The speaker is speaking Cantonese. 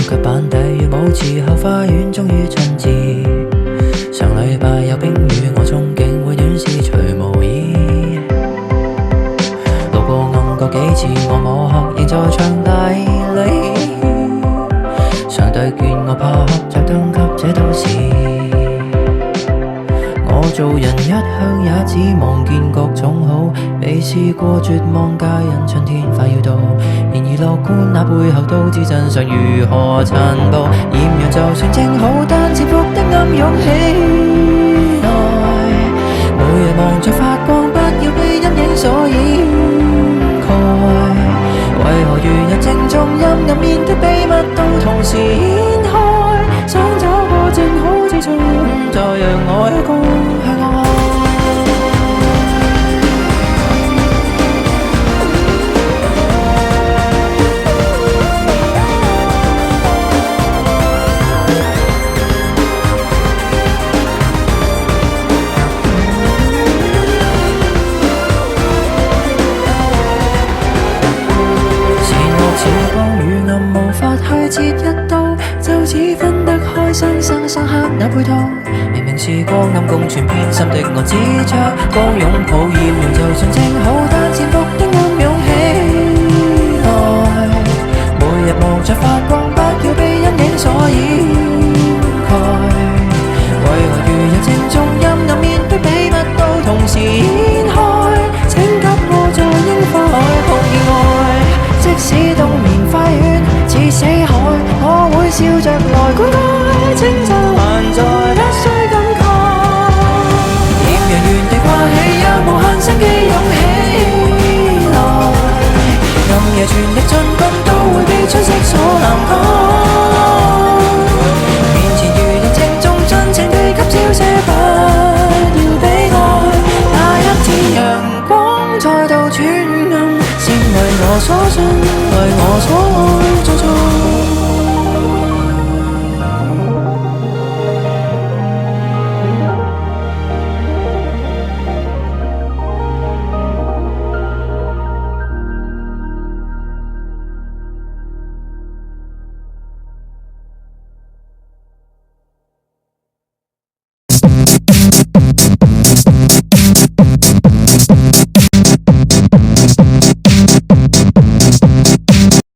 腳板底與舞池後花園終於春至。上禮拜有冰雨，我憧憬會暖絲除毛衣。路過暗角幾次，我摸黑仍在場大理。上帝見我怕黑，着燈給這都市。我做人一向也只望見各種好，未試過絕望，皆因春天快要到。然而樂觀那背後都知真相如何殘暴。豔陽就算正好，但潛伏的暗湧起來。每日望着發光，不要被陰影所掩蓋。為何如日正中陰暗面的秘密都同時掀開？想找個正好之處，再讓我一個向外。無法去切一刀，就此分得開，生生相克那配套。明明是光暗共存，偏心的我只着光擁抱豔陽，就算正好，但潛伏的暗湧起來。每日望着發光，不要被陰影所掩蓋。為何如日正中陰暗面的秘密都同時掀開？請給我在櫻花海碰意外，即使冬眠快犬似死海，我會笑着來灌溉。青春還在，不需感慨。豔陽原地掛起，讓無限生機湧起來。暗夜全力進攻，都會被春色所涵蓋。面前如日正中，盡情地給照射，不要悲哀。那一天陽光再度轉暗，先為我所信，為我所